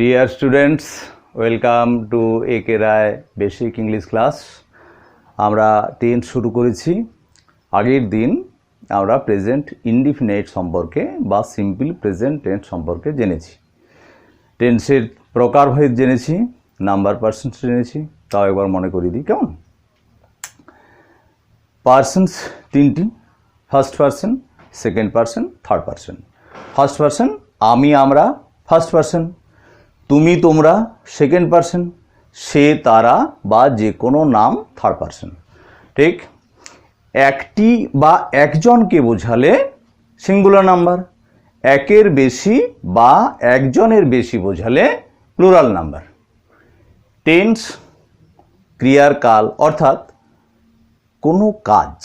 Dear students, welcome to AK Rai Basic English class. আমরা tense শুরু করেছি। আগের দিন আমরা প্রেজেন্ট ইনডিফিনাইট সম্পর্কে বা সিম্পল প্রেজেন্ট টেন্স সম্পর্কে জেনেছি। টেন্সের প্রকারভেদ জেনেছি, নাম্বার পার্সেন্স জেনেছি। তাও একবার মনে করিয়ে দিই, কেমন? পার্সেন্স তিনটি, first person, second person, third person. First person আমি আমরা, ফার্স্ট পার্সন। তুমি তোমরা, সেকেন্ড পার্সন। সে তারা বা যে কোনো নাম, থার্ড পার্সন। ঠিক, একটি বা একজনকে বোঝালে সিঙ্গুলার নাম্বার, একের বেশি বা একজনের বেশি বোঝালে প্লুরাল নাম্বার। টেন্স ক্রিয়ার কাল, অর্থাৎ কোনো কাজ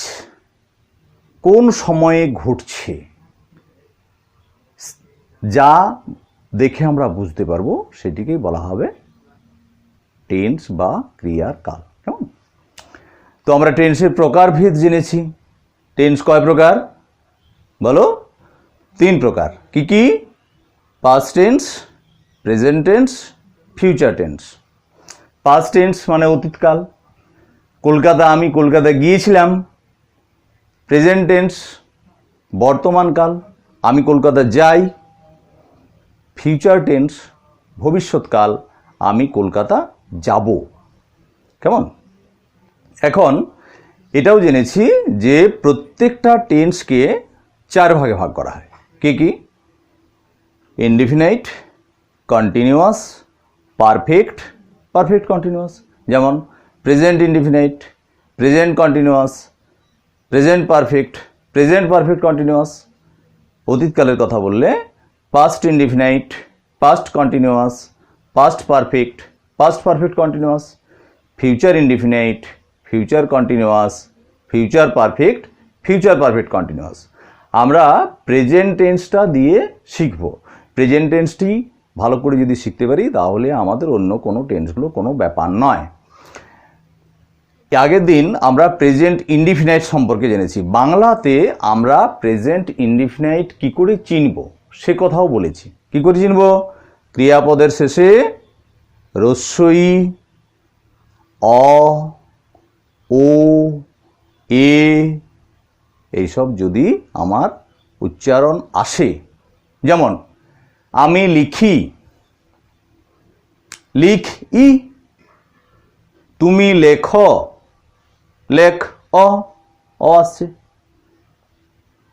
কোন সময়ে ঘটছে যা দেখে আমরা বুঝতে পারবো সেটিকেই বলা হবে টেন্স বা ক্রিয়ার কাল। কেমন? তো আমরা টেন্সের প্রকারভেদ জেনেছি। টেন্স কয় প্রকার বলো? 3 প্রকার। কি কি? Past tense, present tense, future tense. Past tense মানে অতীতকাল, আমি কলকাতা গিয়েছিলাম। প্রেজেন্ট টেন্স বর্তমানকাল, আমি কলকাতা যাই। ফিউচার টেন্স ভবিষ্যৎকাল, আমি কলকাতা যাব। কেমন? এখন এটাও জেনেছি যে প্রত্যেকটা টেন্সকে 4 ভাগে ভাগ করা হয়। কি কি? Indefinite, continuous, perfect, perfect continuous. যেমন present indefinite, present continuous, present perfect, present perfect continuous. অতীতকালের কথা বললে past indefinite, past continuous, past perfect, past perfect continuous. Future indefinite, future continuous, future perfect, future perfect continuous. আমরা present টেন্সটা দিয়ে শিখব। Present টেন্সটি ভালো করে যদি শিখতে পারি তাহলে আমাদের অন্য কোনো টেন্সগুলো কোনো ব্যাপার নয়। আগের দিন আমরা প্রেজেন্ট ইনডিফিনাইট সম্পর্কে জেনেছি। বাংলাতে আমরা প্রেজেন্ট ইনডিফিনাইট কি করে চিনব সে কথাও বলেছি। কি করে চিনব? ক্রিয়াপদের শেষে রস্বই, অ, ও, এ এইসব যদি আমার উচ্চারণ আসে, যেমন আমি লিখি, লিখ ই। তুমি লেখো, লেখ অ, অ আসছে।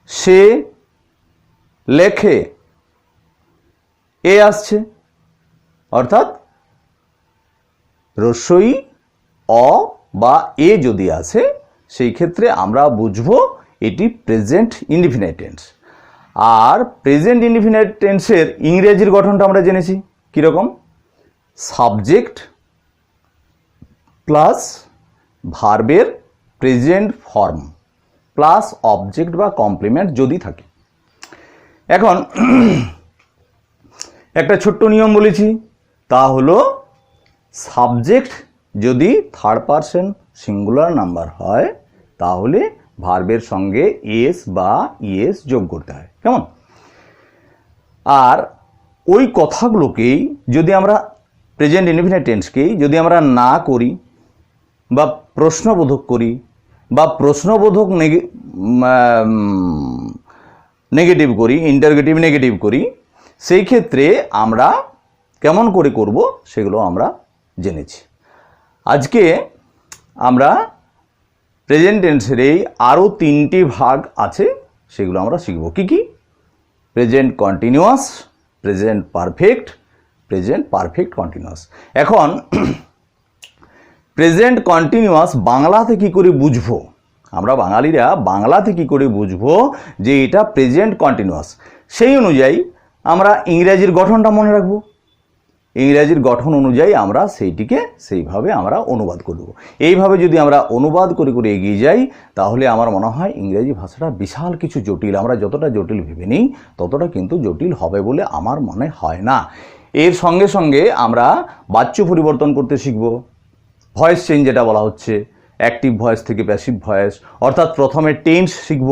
সে লেখে, এ আসছে। অর্থাৎ রস্বই অ বা এ যদি আসে সেই ক্ষেত্রে আমরা বুঝবো এটি প্রেজেন্ট ইনডিফিনাইট টেন্স। আর প্রেজেন্ট ইনডিফিনাইট টেন্সের ইংরেজির গঠনটা আমরা জেনেছি। কীরকম? সাবজেক্ট প্লাস ভার্বের প্রেজেন্ট ফর্ম প্লাস অবজেক্ট বা কমপ্লিমেন্ট যদি থাকে। এখন একটা ছোট্ট নিয়ম বলেছি, তা হলো সাবজেক্ট যদি থার্ড পারসন সিঙ্গুলার নাম্বার হয় তাহলে ভার্বের সঙ্গে এস বা ইএস যোগ করতে হয়। কেমন? আর ওই কথাগুলোকেই যদি আমরা প্রেজেন্ট ইনডিফিনাইট টেন্সকেই যদি আমরা না করি বা প্রশ্নবোধক করি বা প্রশ্নবোধক নেগেটিভ করি, ইন্টারগেটিভ নেগেটিভ করি, সেই ক্ষেত্রে আমরা কেমন করে করব সেগুলো আমরা জেনেছি। আজকে আমরা প্রেজেন্ট টেন্সের এই আরও 3টি ভাগ আছে, সেগুলো আমরা শিখব। কি কি? Present continuous, present perfect, present perfect continuous. এখন প্রেজেন্ট কন্টিনিউয়াস বাংলাতে কি করে বুঝবো? আমরা বাঙালিরা বাংলাতে কি করে বুঝবো যে এটা প্রেজেন্ট কন্টিনিউয়াস? সেই অনুযায়ী আমরা ইংরেজির গঠনটা মনে রাখবো। ইংরেজির গঠন অনুযায়ী আমরা সেইটিকে সেইভাবে আমরা অনুবাদ করব। এইভাবে যদি আমরা অনুবাদ করে করে এগিয়ে যাই তাহলে আমার মনে হয় ইংরেজি ভাষাটা বিশাল কিছু জটিল। আমরা যতটা জটিল ভেবে নিই ততটা কিন্তু জটিল হবে বলে আমার মনে হয় না। এর সঙ্গে সঙ্গে আমরা বাচ্য পরিবর্তন করতে শিখব। ভয়েস চেঞ্জ যেটা বলা হচ্ছে, অ্যাক্টিভ ভয়েস থেকে প্যাসিভ ভয়েস, অর্থাৎ প্রথমে টেন্স শিখব।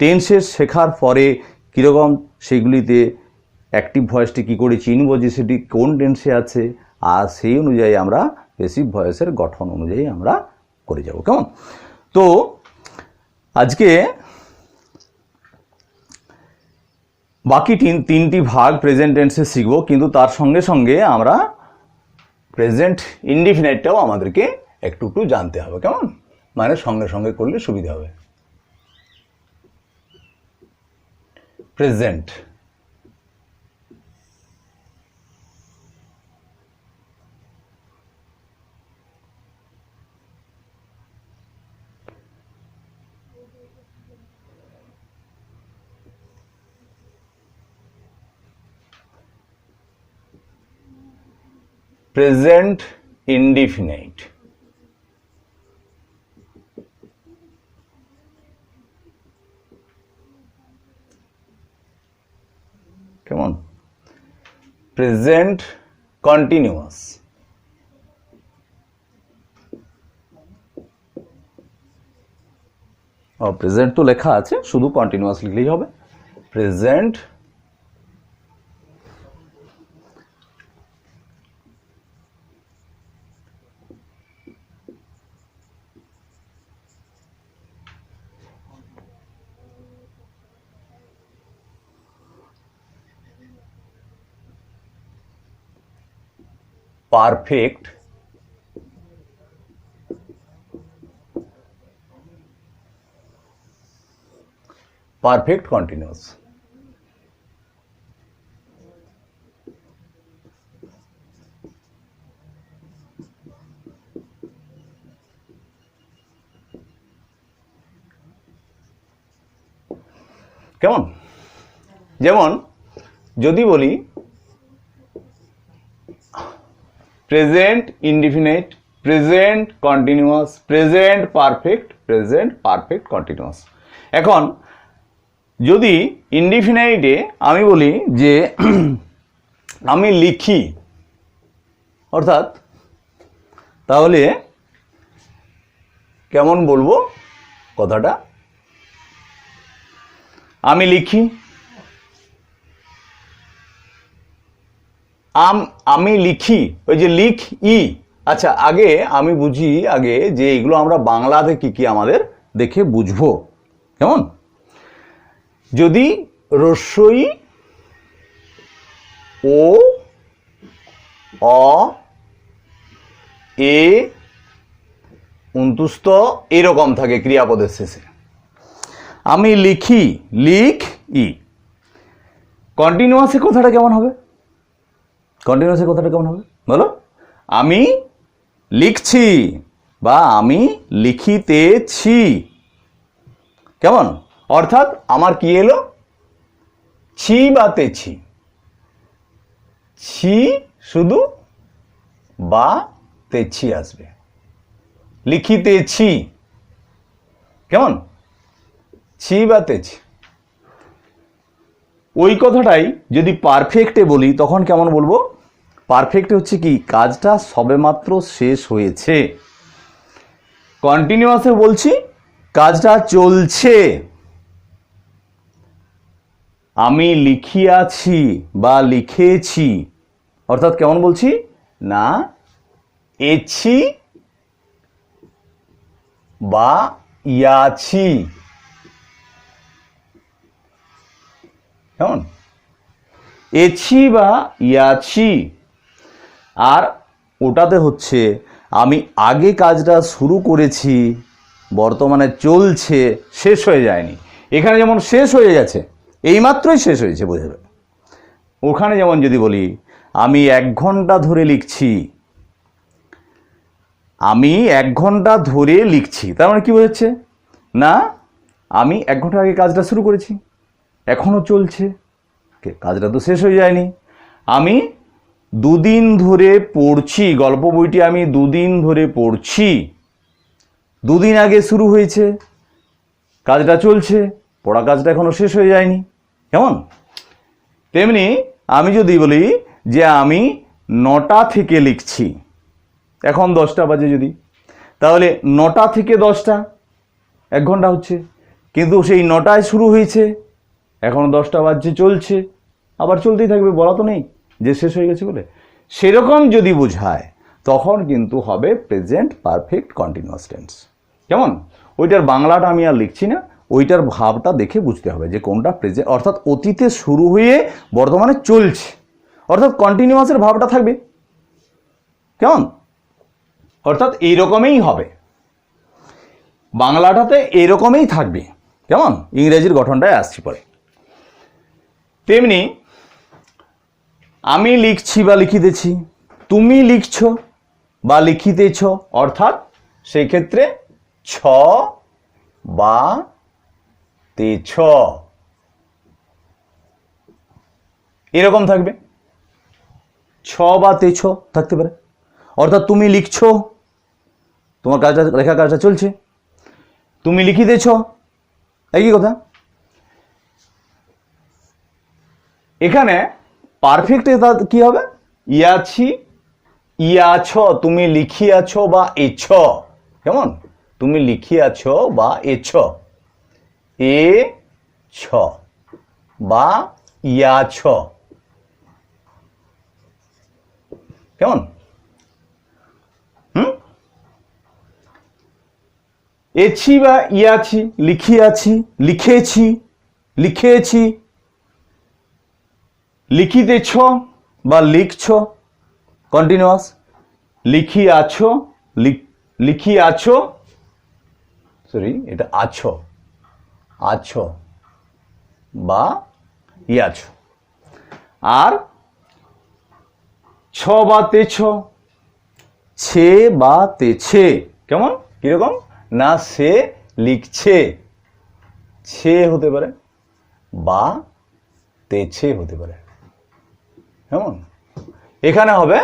টেন্সের শেখার পরে কীরকম সেগুলিতে অ্যাক্টিভ ভয়েসটি কী করে চিনব যে সেটি কোন টেন্সে আছে, আর সেই অনুযায়ী আমরা প্যাসিভ ভয়েসের গঠন অনুযায়ী আমরা করে যাব। কেমন? তো আজকে বাকি তিনটি ভাগ প্রেজেন্ট টেন্সে শিখব, কিন্তু তার সঙ্গে সঙ্গে আমরা প্রেজেন্ট ইনডিফিনাইটটাও আমাদেরকে একটু একটু জানতে হবে। কেমন? মানে সঙ্গে সঙ্গে করলে সুবিধা হবে। Present, present indefinite. কেমন? প্রেজেন্ট কন্টিনিউয়াস, প্রেজেন্ট তো লেখা আছে, শুধু কন্টিনিউয়াস লিখলেই হবে। Present perfect continuous. কেমন? যেমন যদি বলি present indefinite, present continuous, present perfect continuous. এখন যদি ইনডিফিনাইটে আমি বলি যে আমি লিখি, অর্থাৎ তাহলে কেমন বলবো কথাটা? আমি লিখি, আমি লিখি, ওই যে লিখ ই। আচ্ছা, আগে আমি বুঝি আগে যে এগুলো আমরা বাংলাতে কি কি আমাদের দেখে বুঝবো। কেমন? যদি রস্যই ও অ এ অন্তুস্থ এরকম থাকে ক্রিয়াপদের শেষে, আমি লিখি, লিখ ই। কন্টিনিউয়াসে কথাটা কেমন হবে? কন্টিনিউয়াসে কথাটা কেমন হবে বলো? আমি লিখছি বা আমি লিখিতেছি। কেমন? অর্থাৎ আমার কি এলো? ছি বা তেছি, ছি শুধু বা তেছি আসবে, লিখিতেছি। কেমন? ছি বা তেছি। ওই কথাটাই যদি পারফেক্টে বলি তখন কেমন বলবো? পারফেক্টে হচ্ছে কি, কাজটা সবেমাত্র শেষ হয়েছে। কন্টিনিউয়াসে বলছি কাজটা চলছে। আমি লিখিয়াছি বা লিখেছি, অর্থাৎ কেমন বলছি না, এছি বা ইয়াছি। কেমন? এছি বা ইয়াছি। আর ওটাতে হচ্ছে আমি আগে কাজটা শুরু করেছি, বর্তমানে চলছে, শেষ হয়ে যায়নি। এখানে যেমন শেষ হয়ে গেছে, এইমাত্রই শেষ হয়েছে বোঝাবে। ওখানে যেমন যদি বলি আমি 1 ঘন্টা ধরে লিখছি, আমি 1 ঘন্টা ধরে লিখছি, তার মানে কি বোঝাচ্ছে না, আমি 1 ঘন্টা আগে কাজটা শুরু করেছি, এখনো চলছে, কাজটা তো শেষ হয়ে যায়নি। আমি 2 দিন ধরে পড়ছি, গল্প বইটি আমি 2 দিন ধরে পড়ছি, 2 দিন আগে শুরু হয়েছে, কাজটা চলছে, পড়া কাজটা এখনো শেষ হয়ে যায়নি। কেমন? তেমনি আমি যদি বলি যে আমি 9টা থেকে লিখছি, এখন 10টা বাজে, যদি তাহলে 9টা থেকে 10টা 1 ঘন্টা হচ্ছে, কিন্তু সেই 9টায় শুরু হয়েছে, এখন 10টা বাজছে, চলছে, আবার চলতেই থাকবে, বলা তো নেই যে শেষ হয়ে গেছে বলে। সেরকম যদি বোঝায় তখন কিন্তু হবে প্রেজেন্ট পারফেক্ট কন্টিনিউয়াস টেন্স। কেমন? ওইটার বাংলাটা আমি আর লিখছি না, ওইটার ভাবটা দেখে বুঝতে হবে যে কোনটা প্রেজেন্ট, অর্থাৎ অতীতে শুরু হয়ে বর্তমানে চলছে, অর্থাৎ কন্টিনিউয়াসের ভাবটা থাকবে। কেমন? অর্থাৎ এইরকমই হবে, বাংলাটাতে এইরকমই থাকবে। কেমন? ইংরেজির গঠনটায় আসছি পরে। তেমনি আমি লিখছি বা লিখিতেছি, তুমি লিখছো বা লিখিতেছ, অর্থাৎ সেই ক্ষেত্রে ছ বা তেছ এরকম থাকবে, ছ বা তেছ থাকতে পারে। অর্থাৎ তুমি লিখছো, তোমার কাজটা, লেখা কাজটা চলছে, তুমি লিখিতেছ, একই কথা। এখানে পারফেক্টে কি হবে? ইয়াছি, ইয়াছ, তুমি লিখিয়াছ বা এছ। কেমন? তুমি লিখিয়াছ বা এছ, এ ছ বা ইয়াছ। কেমন? এছি বা ইয়াছি, লিখিয়াছি, লিখেছি, লিখেছি, লিখিতেছ বা লিখছ কন্টিনিউয়াস, লিখিয়াছ, লিখিয়াছ, সরি এটা আছ, আছ বা ইয়াছ। আর ছ বা তেছ, ছে বা তেছে। কেমন? কিরকম? না সে লিখছে, ছে হতে পারে বা তেছে হতে পারে। কেমন? এখানে হবে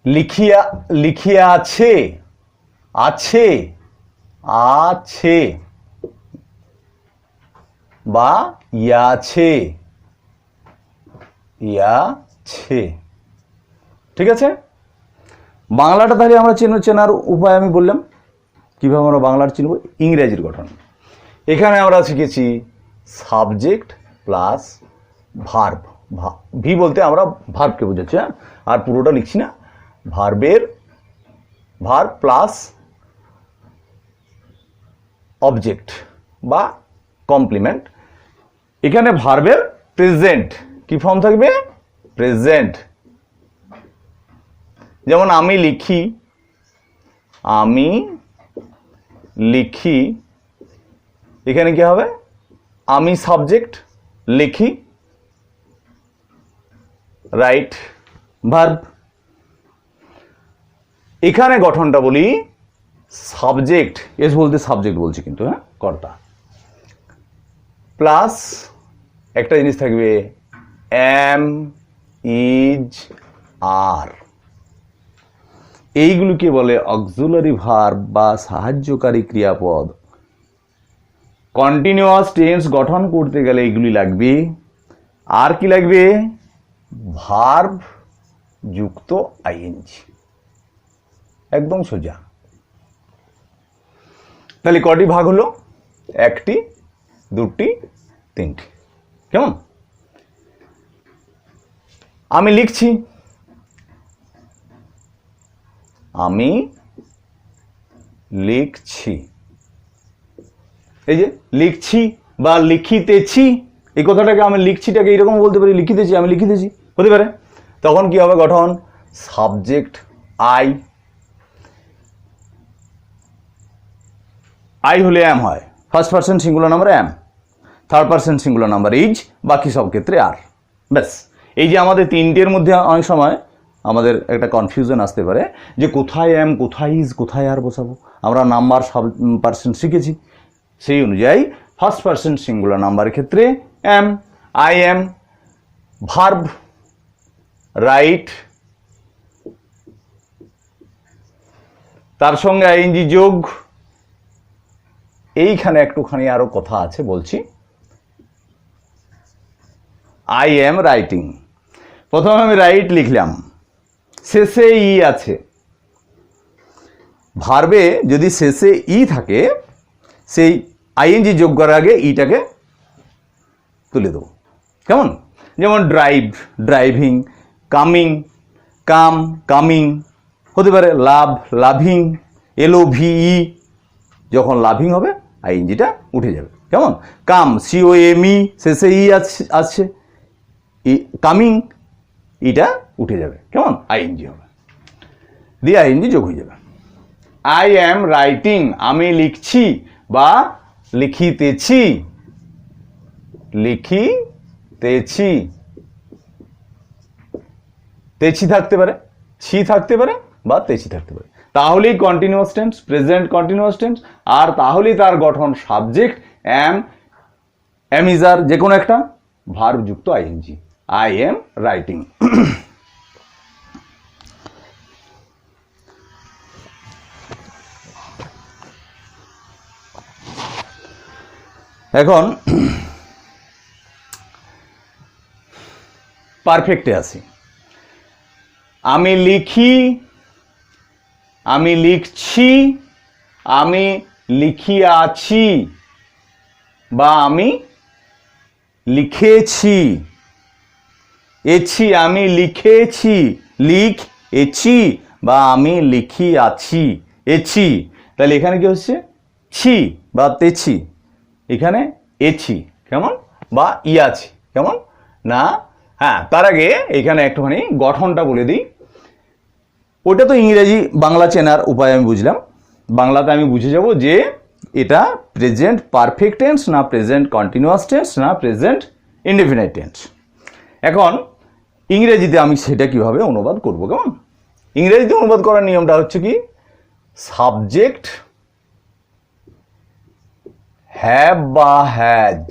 লিখিয়া, লিখিয়া আছে, আছে, আছে বা ইয়াছে, ইয়াছে। ঠিক আছে? বাংলাটা তাহলে আমরা চেনার উপায় আমি বললাম, কীভাবে আমরা বাংলার চিনব। ইংরেজির গঠন এখানে আমরা শিখেছি সাবজেক্ট প্লাস ভার্ব। ভি বলতে আমরা ভার্বকে বোঝাচ্ছি, হ্যাঁ, আর পুরোটা লিখছি না। ভার্বের, ভার্ব প্লাস অবজেক্ট বা কমপ্লিমেন্ট। এখানে ভার্বের প্রেজেন্ট কি ফর্ম থাকবে? প্রেজেন্ট। যেমন আমি লিখি, আমি লিখি, এখানে কি হবে? আমি সাবজেক্ট, লিখি রাইট ভার্ব। এখানে গঠনটা বলি সাবজেক্ট, এস বলতে সাবজেক্ট বলছি কিন্তু, হ্যাঁ, কর্তা, প্লাস একটা জিনিস থাকবে এম, ইজ, আর। এইগুলোকে বলে অক্সিলারি ভার্ব বা সাহায্যকারী ক্রিয়াপদ। কন্টিনিউয়াস টেন্স গঠন করতে গেলে এইগুলি লাগবে। আর কি লাগবে? ভার্ব যুক্ত আইএনজি। একদম সোজা। তাহলে কটি ভাগ হলো? একটি, দুটি, তিনটি। কেমন? আমি লিখছি, আমি লিখছি, এই যে লিখছি বা লিখিতেছি, এই কথাটাকে আমি লিখছিটাকে এরকম বলতে পারি, লিখিতেছি, আমি লিখিতেছি হতে পারে। তখন কি হবে গঠন? সাবজেক্ট আই, আই হলে এম হয়, first person singular number am, third person singular number is, বাকি সব ক্ষেত্রে আর। ব্যাস। এই যে আমাদের তিনটের মধ্যে অনেক সময় আমাদের একটা কনফিউশন আসতে পারে যে কোথায় এম, কোথায় ইজ, কোথায় আর বসাবো। আমরা নাম্বার সব পার্সেন্ট শিখেছি, সেই অনুযায়ী ফার্স্ট পারসন সিঙ্গুলার নাম্বারের ক্ষেত্রে am, I am, verb right, তার সঙ্গে আইএনজি যোগ। এইখানে একটুখানি আরো কথা আছে, বলছি। আই এম রাইটিং, প্রথমে আমি রাইট লিখলাম, শেষে ই আছে। ভার্বে যদি শেষে ই থাকে, সেই আইএনজি যোগ করার আগে ইটাকে তুলে দেবো, কেমন? যেমন ড্রাইভ, ড্রাইভিং, কামিং, কাম, কামিং, হতে পারে লাভ, লাভিং, LOVE, যখন লাভিং হবে আইএনজিটা উঠে যাবে, কেমন? কাম, COME, শেষে ই আসছে, কামিং, এটা উঠে যাবে, কেমন? আইএনজি হবে, দিয়ে আইএনজি যোগ হয়ে যাবে। আই অ্যাম রাইটিং, আমি লিখছি বা লিখিতেছি, লিখিতেছি, তেছি থাকতে পারে, ছি থাকতে পারে বা তেছি থাকতে পারে, তাহলেই continuous tense, present continuous tense, আর তাহলেই তার গঠন সাবজেক্ট, অ্যাম ইজ আর, যে কোনো একটা ভার্ব যুক্ত আইএনজি। I am writing. এখন পারফেক্টে আসি। আমি লিখি, আমি লিখছি, আমি লিখিয়াছি বা আমি লিখেছি, এছি, আমি লিখেছি, লিখেছি বা আমি লিখিয়াছি, এছি, তাহলে এখানে কি হচ্ছে? ছি বা তেছি, এখানে এছি, কেমন? বা ইয়াছি, কেমন না? হ্যাঁ, তার আগে এখানে একটুখানি গঠনটা বলে দিই। ওটা তো ইংরেজি, বাংলা চেনার উপায় আমি বুঝলাম। বাংলাতে আমি বুঝে যাব যে এটা প্রেজেন্ট পারফেক্ট টেন্স না প্রেজেন্ট কন্টিনিউয়াস টেন্স না প্রেজেন্ট ইনডেফিনাইট টেন্স। এখন ইংরেজিতে আমি সেটা কিভাবে অনুবাদ করব, কেমন? ইংরেজিতে অনুবাদ করার নিয়মটা হচ্ছে কি, সাবজেক্ট হ্যাভ বা হ্যাজ,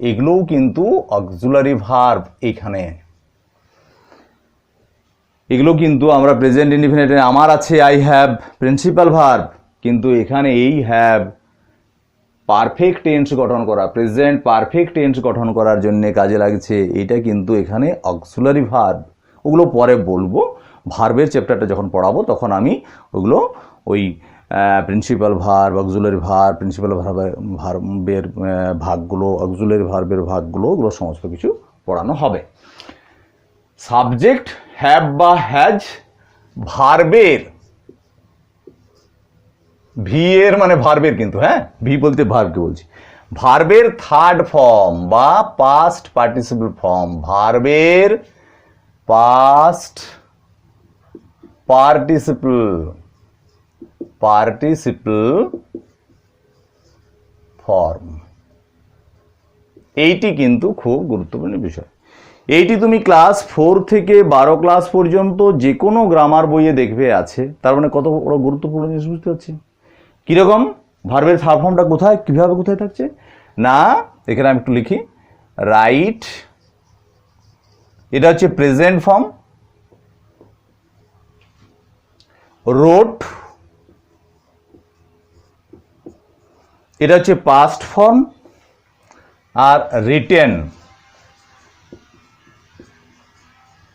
এগুলোও কিন্তু অক্সিলারি ভার্ব। এখানে এগুলো কিন্তু আমরা প্রেজেন্ট ইনডিফিনিট, আমার আছে আই হ্যাভ, প্রিন্সিপাল ভার্ব, কিন্তু এখানে এই হ্যাভ পারফেক্ট টেন্স গঠন করা, প্রেজেন্ট পারফেক্ট টেন্স গঠন করার জন্য কাজে লাগছে। এটা কিন্তু এখানে অক্সিলারি ভার্ব, ওগুলো পরে বলবো। ভার্বের চ্যাপ্টারটা যখন পড়াবো তখন আমি ওগুলো ওই principal verb, auxiliary verb, principal ভার্বের ভাগগুলো, অক্সিলারি ভার্বের ভাগগুলো, ওগুলো সমস্ত কিছু পড়ানো হবে। সাবজেক্ট হ্যাভ বা হ্যাজ, ভার্বের, ভি এর মানে ভার্বের, কিন্তু হ্যাঁ, ভি বলতে ভার্বকে বলছি, ভার্বের থার্ড ফর্ম বা পাস্ট পার্টিসিপল ফর্ম, ভার্বের পাস্ট পার্টিসিপল ফর্ম, এইটি কিন্তু খুব গুরুত্বপূর্ণ বিষয়। এইটি তুমি ক্লাস 4 থেকে 12 ক্লাস পর্যন্ত যে কোনো গ্রামার বইয়ে দেখবে আছে। তার মানে কত বড় গুরুত্বপূর্ণ জিনিস বুঝতে পারছি। কীরকম? ভার্বের থার্ড ফর্মটা কোথায়, কীভাবে কোথায় থাকছে না, এখানে আমি একটু লিখি, রাইট, এটা হচ্ছে প্রেজেন্ট ফর্ম, রোট, এটা হচ্ছে পাস্ট ফর্ম, আর রিটেন,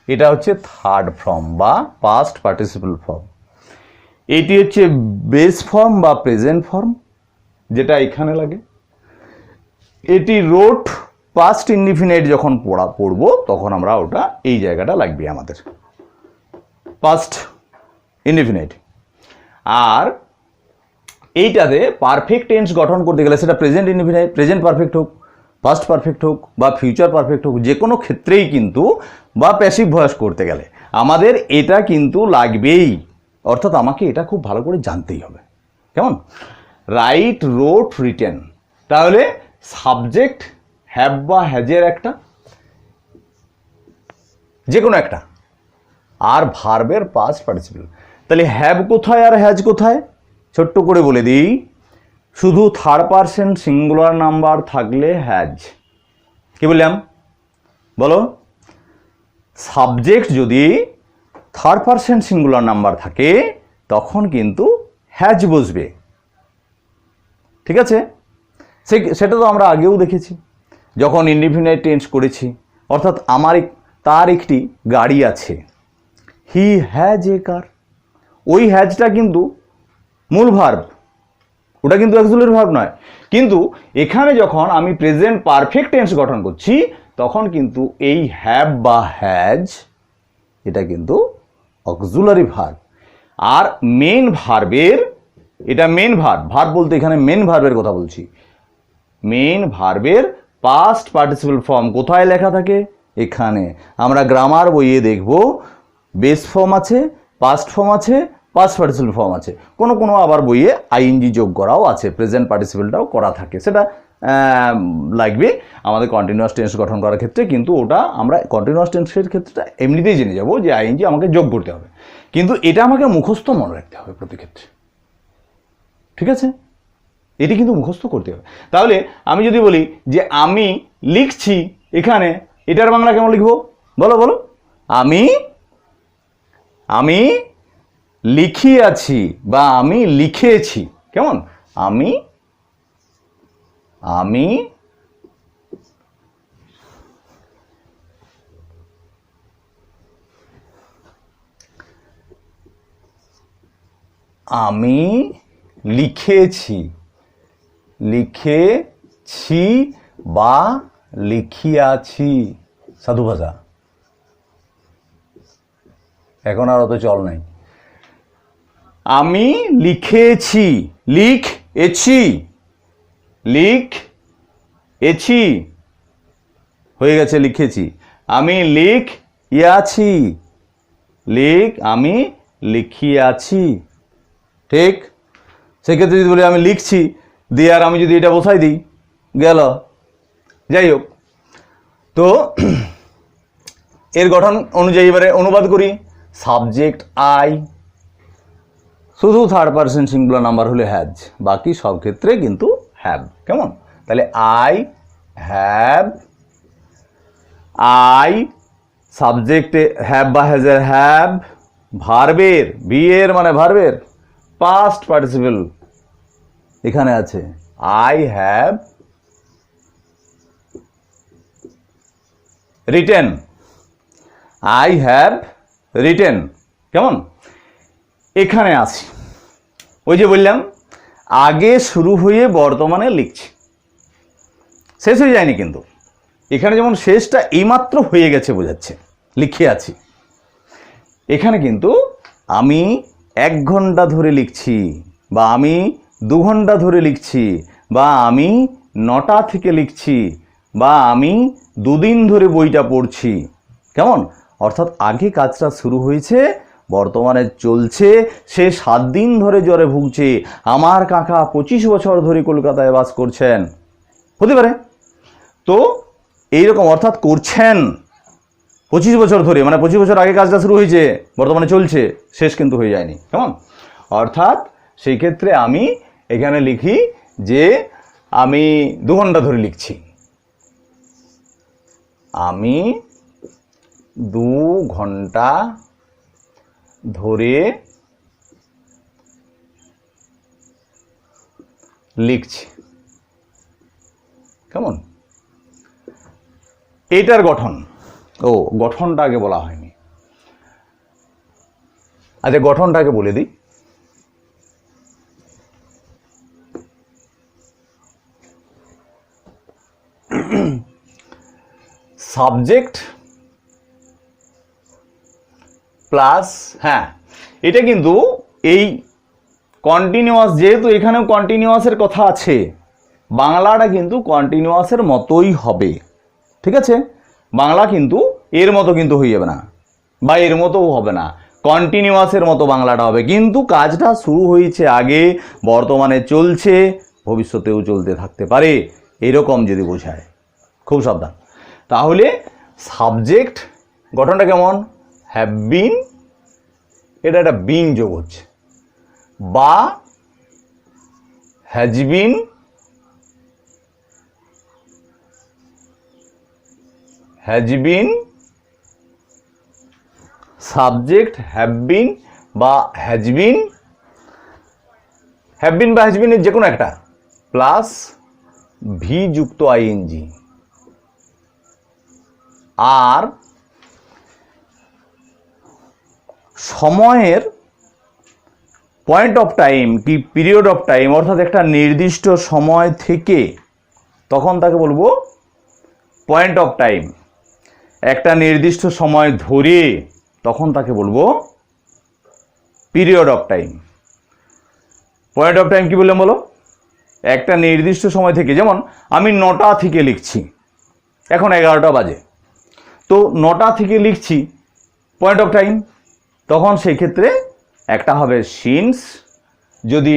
এটা হচ্ছে থার্ড ফর্ম বা পাস্ট পার্টিসিপল ফর্ম। এটি হচ্ছে বেস ফর্ম বা প্রেজেন্ট ফর্ম, যেটা এখানে লাগে। এটি রোট, পাস্ট ইনডিফিনিট যখন পড়বো তখন আমরা ওটা এই জায়গাটা লাগবে আমাদের, পাস্ট ইনডিফিনিট। আর এইটাতে পারফেক্ট টেন্স গঠন করতে গেলে সেটা প্রেজেন্ট ইনডিফিনিট, প্রেজেন্ট পারফেক্ট হোক, পাস্ট পারফেক্ট হোক বা ফিউচার পারফেক্ট হোক, যে কোনো ক্ষেত্রেই কিন্তু, বা প্যাসিভ ভয়েস করতে গেলে আমাদের এটা কিন্তু লাগবেই। অর্থাৎ আমাকে এটা খুব ভালো করে জানতেই হবে, কেমন? রাইট, রোট, রিটেন, তাহলে সাবজেক্ট হ্যাভ বা হ্যাজের একটা, যে কোনো একটা, আর ভার্বের পাস্ট পার্টিসিপল। তাহলে হ্যাভ কোথায় আর হ্যাজ কোথায় ছোট্ট করে বলে দিই। শুধু থার্ড পারসন সিঙ্গুলার নাম্বার থাকলে হ্যাজ, কি বললাম বলো? সাবজেক্ট যদি থার্ড পারসন সিঙ্গুলার নাম্বার থাকে তখন কিন্তু হ্যাজ বসবে, ঠিক আছে? সেটা তো আমরা আগেও দেখেছি যখন ইনডিফিনিট টেন্স করেছি। অর্থাৎ তার একটি গাড়ি আছে, হি হ্যাজ এ কার, ওই হ্যাজটা কিন্তু মূল ভার্ব, ওটা কিন্তু অক্সিলারি ভার্ব নয়। কিন্তু এখানে যখন আমি প্রেজেন্ট পারফেক্ট টেন্স গঠন করছি তখন কিন্তু এই হ্যাভ বা হ্যাজ এটা কিন্তু অক্সিলারি ভার্ব। আর মেন ভার্বের, এটা মেন ভার্ব বলতে এখানে মেন ভার্বের কথা বলছি। মেন ভার্বের পাস্ট পার্টিসিপল ফর্ম কোথায় লেখা থাকে? এখানে। আমরা গ্রামার বইয়ে দেখব বেস ফর্ম আছে, পাস্ট ফর্ম আছে, পাস্ট পার্টিসিপল ফর্ম আছে, কোনো কোনো আবার বইয়ে আইএনজি যোগ করাও আছে, প্রেজেন্ট পার্টিসিপলটাও করা থাকে। সেটা লাগবে আমাদের কন্টিনিউয়াস টেন্স গঠন করার ক্ষেত্রে, কিন্তু ওটা আমরা কন্টিনিউয়াস টেন্সের ক্ষেত্রে এমনিতেই জেনে যাব যে আইএনজি আমাকে যোগ করতে হবে, কিন্তু এটা আমাকে মুখস্থ মনে রাখতে হবে প্রতি ক্ষেত্রে। ঠিক আছে, এটি কিন্তু মুখস্থ করতে হবে। তাহলে আমি যদি বলি যে আমি লিখছি, এখানে এটার বাংলা কেমন লিখবো? বলো বলো। আমি লিখিয়াছি বা আমি লিখেছি, কেমন? আমি লিখেছি, বা লিখিয়াছি, সাধু ভাষা। এখন আর অত চল নাই। আমি লিখেছি, লিখেছি হয়ে গেছে লিখেছি। আমি আমি লিখিয়াছি। ঠিক, সেক্ষেত্রে যদি বলি আমি লিখছি দিয়ে আর আমি যদি এটা বসাই দিই, গেল। যাই হোক, তো এর গঠন অনুযায়ী এবারে অনুবাদ করি। সাবজেক্ট আই, শুধু থার্ড পারসন সিঙ্গুলার নাম্বার হলে হ্যাজ, বাকি সব ক্ষেত্রে কিন্তু হ্যাভ। কেমন? তাহলে আই হ্যাভ, সাবজেক্টে হ্যাভ বা হ্যাজের হ্যাভ, ভার্বের এর মানে ভার্বের পাস্ট পার্টিসিপল এখানে আছে, আই হ্যাভ রিটেন। কেমন? এখানে আসি, ওই যে বললাম আগে শুরু হয়ে বর্তমানে লিখছি, শেষ হয়ে যায়নি কিন্তু। এখানে যেমন শেষটা এইমাত্র হয়ে গেছে বোঝাচ্ছে, লিখে আছি। এখানে কিন্তু আমি 1 ঘন্টা ধরে লিখছি, বা আমি 2 ঘন্টা ধরে লিখছি, বা আমি 9টা থেকে লিখছি, বা আমি 2 দিন ধরে বইটা পড়ছি। কেমন? অর্থাৎ আগে কাজটা শুরু হয়েছে, বর্তমানে চলছে, সে 7 দিন ধরে জ্বরে ভুগছে। আমার কাকা 25 বছর ধরে কলকাতায় বাস করছেন, হতে পারে। তো এইরকম, অর্থাৎ করছেন 25 বছর ধরে, মানে 25 বছর আগে কাজটা শুরু হয়েছে, বর্তমানে চলছে, শেষ কিন্তু হয়ে যায়নি। কেমন? অর্থাৎ সেই ক্ষেত্রে আমি এখানে লিখি যে আমি 2 ঘন্টা ধরে লিখছি, আমি 2 ঘন্টা ধরে লিখছি। কেমন? এটার গঠন, গঠনটা আগে বলা হয়নি। আচ্ছা, গঠনটাকে বলে দিই। সাবজেক্ট প্লাস, হ্যাঁ এটা কিন্তু এই কন্টিনিউয়াস, যেহেতু এখানেও কন্টিনিউয়াসের কথা আছে, বাংলাটা কিন্তু কন্টিনিউয়াসের মতোই হবে। ঠিক আছে, বাংলা কিন্তু এর মতো কিন্তু হয়ে যাবে না, বা এর মতোও হবে না, কন্টিনিউয়াসের মতো বাংলাটা হবে। কিন্তু কাজটা শুরু হয়েছে আগে, বর্তমানে চলছে, ভবিষ্যতেও চলতে থাকতে পারে, এরকম যদি বোঝায়, খুব সাবধান। তাহলে সাবজেক্ট গঠনটা কেমন? হ্যাভ বিন, এটা একটা বিন যোগ হচ্ছে, বা has been, subject have been বা হ্যাজ বিন, বা হ্যাজ বিনের যে কোনো একটা, প্লাস ভি যুক্ত আইএনজি। আর সময়ের পয়েন্ট অফ টাইম কি পিরিয়ড অফ টাইম অর্থাৎ একটা নির্দিষ্ট সময় থেকে, তখন তাকে বলবো পয়েন্ট অফ টাইম। একটা নির্দিষ্ট সময় ধরে, তখন তাকে বলবো period of time. Point of time কি বললাম বলো? একটা নির্দিষ্ট সময় থেকে, যেমন আমি 9টা থেকে লিখছি, এখন 11টা বাজে, তো 9টা থেকে লিখছি, পয়েন্ট অফ টাইম। তখন সেই ক্ষেত্রে একটা হবে সিন্স, যদি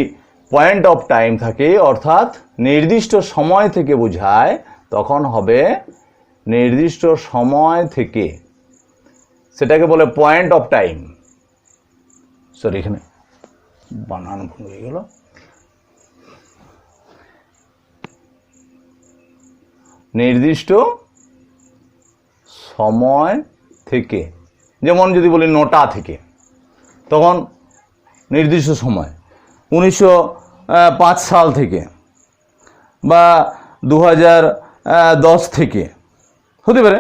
পয়েন্ট অফ টাইম থাকে অর্থাৎ নির্দিষ্ট সময় থেকে বোঝায়, তখন হবে নির্দিষ্ট সময় থেকে, সেটাকে বলে পয়েন্ট অফ টাইম। সরি, এখানে বানান ভুল হয়ে গেল। নির্দিষ্ট সময় থেকে, যেমন যদি বলি 9টা থেকে, তখন নির্দিষ্ট সময় 1905 সাল থেকে বা 2010 থেকে হতে পারে,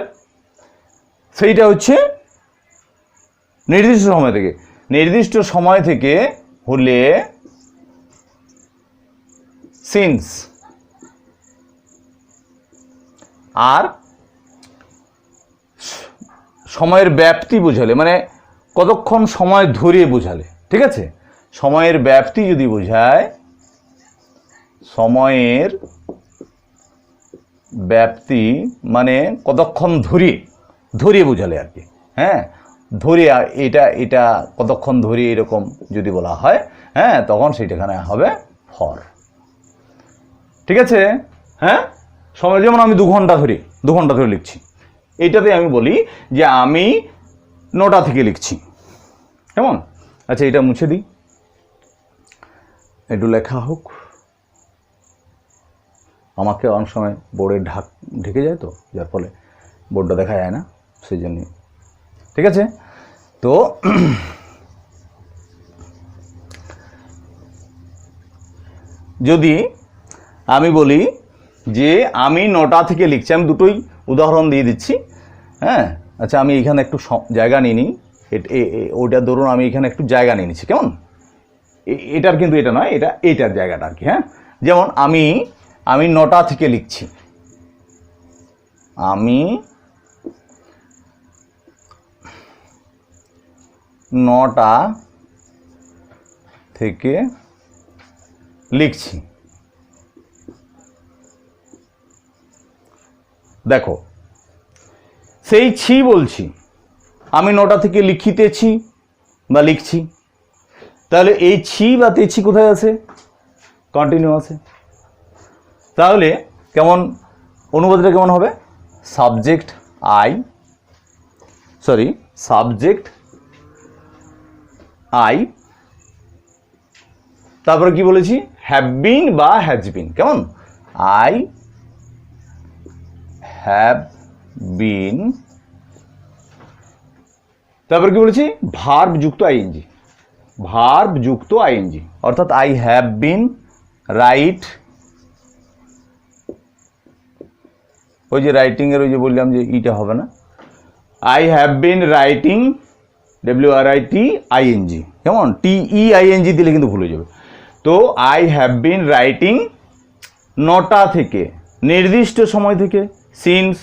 সেইটা হচ্ছে নির্দিষ্ট সময় থেকে। নির্দিষ্ট সময় থেকে হলে সিন্স, আর সময়ের ব্যাপ্তি বোঝালে, মানে কতক্ষণ সময় ধরে বোঝালে, ঠিক আছে, সময়ের ব্যাপ্তি যদি বোঝায়, সময়ের ব্যাপ্তি মানে কতক্ষণ ধরে বোঝালে আর কি, হ্যাঁ, ধরে, এটা কতক্ষণ ধরে এরকম যদি বলা হয়, হ্যাঁ, তখন সেইটাখানে হবে ফর, ঠিক আছে। হ্যাঁ, সময়, যেমন আমি 2 ঘন্টা ধরে লিখছি, এইটাতে আমি বলি যে আমি 9টা থেকে লিখছি, কেমন? আচ্ছা, এটা মুছে দিই, একটু লেখা হোক। আমাকে অনেক সময় বোর্ডে ঢেকে যায়, তো যার ফলে বোর্ডটা দেখা যায় না, সেই জন্য, ঠিক আছে। তো যদি আমি বলি যে আমি 9টা থেকে লিখছি, আমি দুটোই উদাহরণ দিয়ে দিচ্ছি, হ্যাঁ। আচ্ছা, আমি এখানে একটু জায়গা নিয়ে নিই, ওইটা ধরুন আমি এখানে একটু জায়গা নিয়ে নিচ্ছি, কেমন? এটার কিন্তু এটা নয়, এইটার জায়গাটা আর কি, হ্যাঁ। যেমন আমি 9টা থেকে লিখছি, আমি 9টা থেকে লিখছি। দেখো, সেই বলছি, আমি 9টা থেকে লিখিতেছি বা লিখছি, তাহলে এই বা তেছি কোথায় আছে? কন্টিনিউ আছে। তাহলে কেমন অনুবাদটা কেমন হবে? সাবজেক্ট আই, তারপরে কি বলেছি? হ্যাভ বিন বা হ্যাজ বিন, কেমন? আই হ্যাভ বিন, তারপরে কি বলেছি? ভার্ব যুক্ত আইএনজি, অর্থাৎ আই হ্যাভ বিন রাইট, ওই যে রাইটিং এর ওই যে বললাম যে ইটা হবে না, I have been writing, WRITING, কেমন? TEING দিলে কিন্তু ভুলে যাবে। তো আই হ্যাভ বিন রাইটিং 9টা থেকে, নির্দিষ্ট সময় থেকে, সিন্স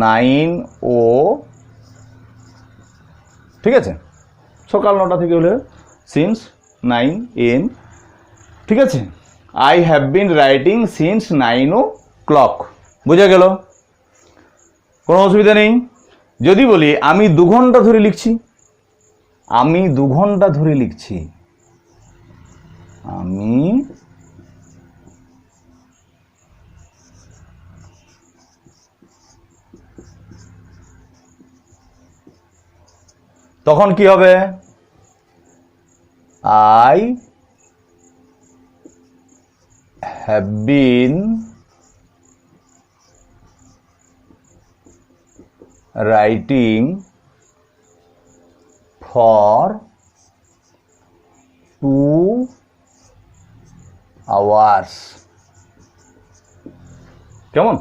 9 ও, ঠিক আছে, সকাল 9টা থেকে হলে সিন্স 9 AM, ঠিক আছে। I have been writing since 9 o'clock, বোঝা গেল? কোনো অসুবিধা নেই। যদি বলি আমি 2 ঘন্টা ধরে লিখছি, আমি 2 ঘন্টা ধরে লিখছি, আমি তখন কি হবে? I have been writing for 2 hours, কেমন?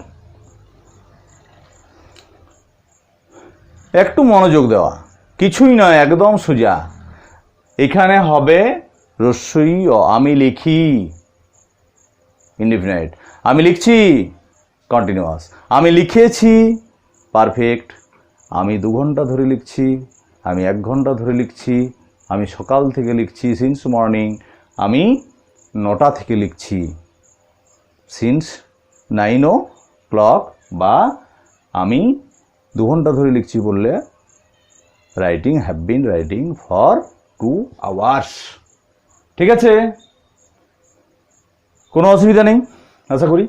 একটু মনোযোগ দেওয়া, কিছুই নয়, একদম সোজা। এখানে হবে রস্যই অ, আমি লিখি ইনডিফিনাইট, আমি লিখছি কন্টিনিউয়াস, আমি লিখেছি পারফেক্ট, আমি 2 ঘন্টা ধরে লিখছি, আমি 1 ঘন্টা ধরে লিখছি, আমি সকাল থেকে লিখছি সিন্স মর্নিং, আমি 9টা থেকে লিখছি সিন্স 9 o'clock, বা আমি 2 ঘন্টা ধরে লিখছি বললে writing, have been writing for 2 hours। ঠিক আছে, কোনো অসুবিধা নেই আশা করি।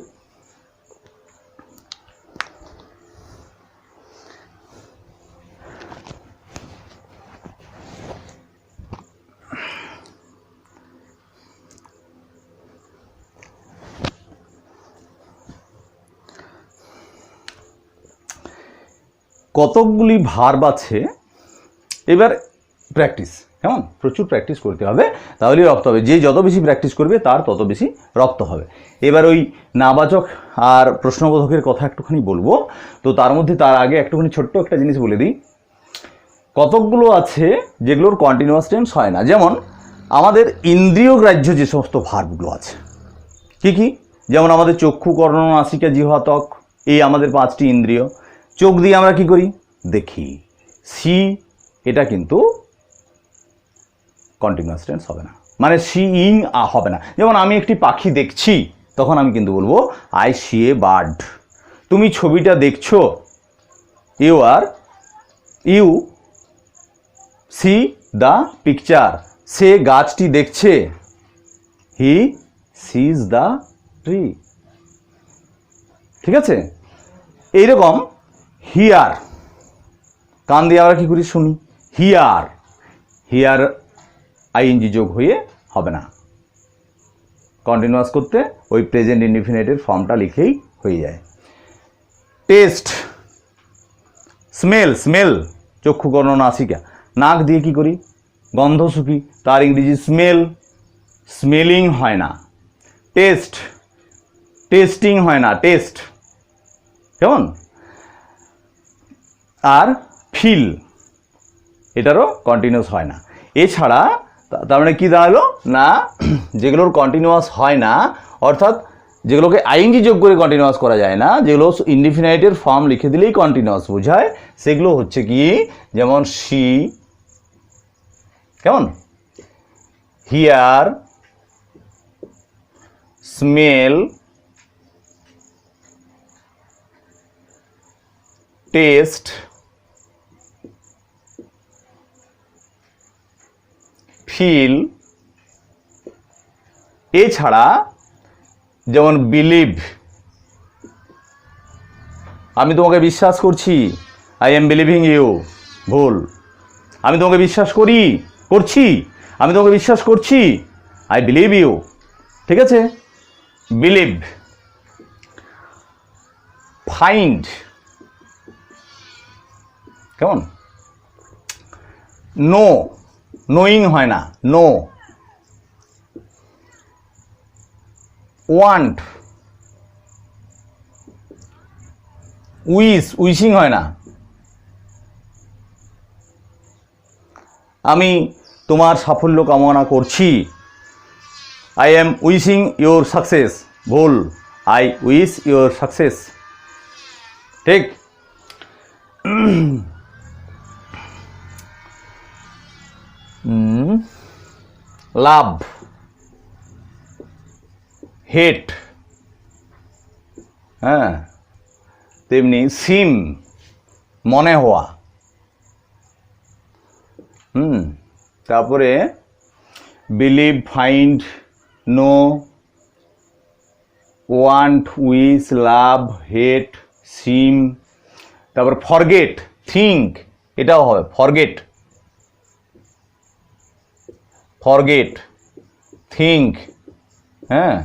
কতকগুলি ভার্ব আছে, এবার প্র্যাকটিস, কেমন, প্রচুর প্র্যাকটিস করতে হবে, তাহলেই রপ্ত হবে। যে যত বেশি প্র্যাকটিস করবে তার তত বেশি রপ্ত হবে। এবার ওই নাবাচক আর প্রশ্নবোধকের কথা একটুখানি বলবো, তো তার মধ্যে তার আগে একটুখানি ছোট্ট একটা জিনিস বলে দিই। কতকগুলো আছে যেগুলোর কন্টিনিউয়াস টেন্স হয় না, যেমন আমাদের ইন্দ্রিয় গ্রাহ্য যে সমস্ত ভার্বগুলো আছে, কি কি, যেমন আমাদের চক্ষু, কর্ণ, নাসিকা, জিহ্বা, ত্বক, এই আমাদের 5টি ইন্দ্রিয়। চোখ দিয়ে আমরা কি করি, দেখি, সি, এটা কিন্তু কন্টিনিউয়াস টেন্স হবে না, মানে সিইং হবে না। যেমন আমি একটি পাখি দেখছি, তখন আমি কিন্তু বলবো আই সি এ বার্ড। তুমি ছবিটা দেখছো, ইউ সি দ্য পিকচার। সে গাছটি দেখছে, হি সিজ দ্য ট্রি। ঠিক আছে, এইরকম হিয়ার, কান দিয়ে আমরা কি করি, শুনি, হিয়ার, হিয়ার আইএনজি যোগ হয়ে হবে না, কন্টিনিউয়াস করতে ওই প্রেজেন্ট ইনডিফিনিটের ফর্মটা লিখেই হয়ে যায়। টেস্ট, স্মেল, স্মেল চক্ষু, কর্ণ, নাসিকা, নাক দিয়ে কি করি, গন্ধ শুকি, তার ইংরেজি স্মেল, স্মেলিং হয় না। টেস্ট, টেস্টিং হয় না, টেস্ট, কেমন। আর ফিল, এটারও কন্টিনিউয়াস হয় না। এছাড়া তার মানে কি দাঁড়ালো না, যেগুলোর কন্টিনিউয়াস হয় না, অর্থাৎ যেগুলোকে আইএনজি যোগ করে কন্টিনিউয়াস করা যায় না, যেগুলো ইনডিফিনাইটের ফর্ম লিখে দিলেই কন্টিনিউয়াস বোঝায়, সেগুলো হচ্ছে কি, যেমন সি, কেমন, হিয়ার, স্মেল, টেস্ট, ফিল। এছাড়া যেমন বিলিভ, আমি তোমাকে বিশ্বাস করছি, আই এম বিলিভিং ইউ, ভুল, আমি তোমাকে বিশ্বাস করছি, আমি তোমাকে বিশ্বাস করছি, আই বিলিভ ইউ। ঠিক আছে, বিলিভ। ফাইন্ড, কেমন, নো, নোয়িং হয় না, নো। ওয়ান্ট, উইশ, উইশিং হয় না। আমি তোমার সাফল্য কামনা করছি, I am wishing your success, ভুল, আই উইশ ইউর সাকসেস। ঠিক, লাভ, হেট, হ্যাঁ, তেমনি সিম, মনে হওয়া। তারপরে believe, find, know, want, wish, love, hate, seem. তারপর ফরগেট, থিঙ্ক, এটাও হবে, ফরগেট, ফরগেট, থিঙ্ক। হ্যাঁ,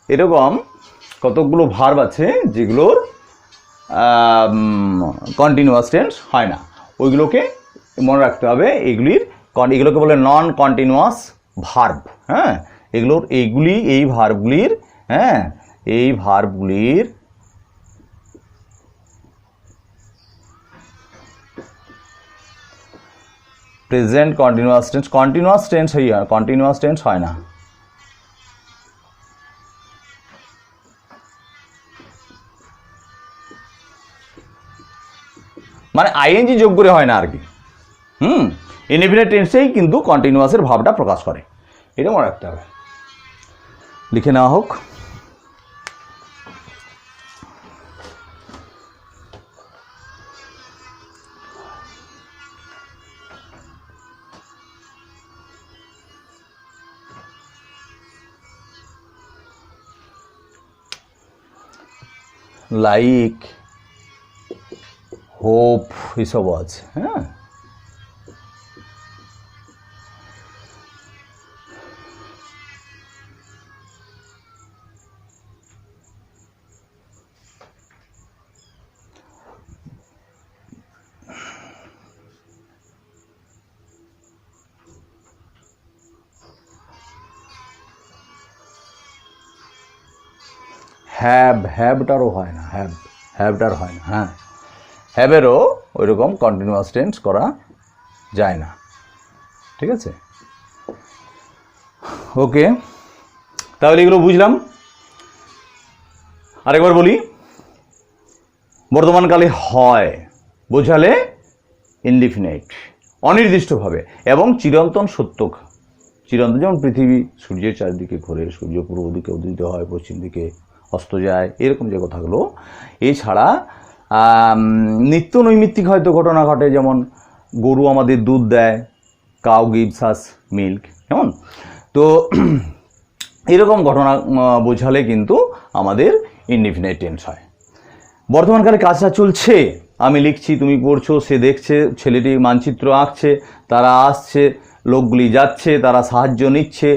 এরকম কতগুলো ভার্ব আছে যেগুলোর কন্টিনিউয়াস টেন্স হয় না, ওইগুলোকে মনে রাখতে হবে। এগুলোকে বলে নন কন্টিনিউয়াস ভার্ব। হ্যাঁ, এই ভার্বগুলির, হ্যাঁ, এই ভার্বগুলির present continuous tense, continuous tense হয় না। মানে আইএনজি যোগ করে হয় না আর কি। ইনডিফিনিট টেন্সেই কিন্তু কন্টিনিউয়াসের ভাবটা প্রকাশ করে, এটা মনে রাখতে হবে। লিখে নেওয়া হোক। লাইক, হোপ এসবও আছে। হ্যাঁ, হ্যাবটারও হয় না, হ্যাবটার হয় না। হ্যাঁ, হ্যাবেরও ওইরকম কন্টিনিউয়াস টেন্স করা যায় না, ঠিক আছে। ওকে, তাহলে এগুলো বুঝলাম। আরেকবার বলি, বর্তমানকালে হয় বোঝালে ইনডিফিনাইট, অনির্দিষ্টভাবে এবং চিরন্তন সত্য। চিরন্তন যেমন পৃথিবী সূর্যের চারিদিকে ঘোরে, সূর্য পূর্ব দিকে উদিত হয়, পশ্চিম দিকে অস্ত যায়, এরকম যে কথাগুলো। এছাড়া নিত্য নৈমিত্তিক হয়তো ঘটনা ঘটে, যেমন গরু আমাদের দুধ দেয়, কাউ গিভস আস মিল্ক, কেমন। তো এরকম ঘটনা বোঝালে কিন্তু আমাদের ইনডিফিনাইট টেন্স হয়। বর্তমানকালে কাজটা চলছে, আমি লিখছি, তুমি পড়ছো, সে দেখছে, ছেলেটি মানচিত্র আঁকছে, তারা আসছে, লোকগুলি যাচ্ছে, তারা সাহায্য নিচ্ছে,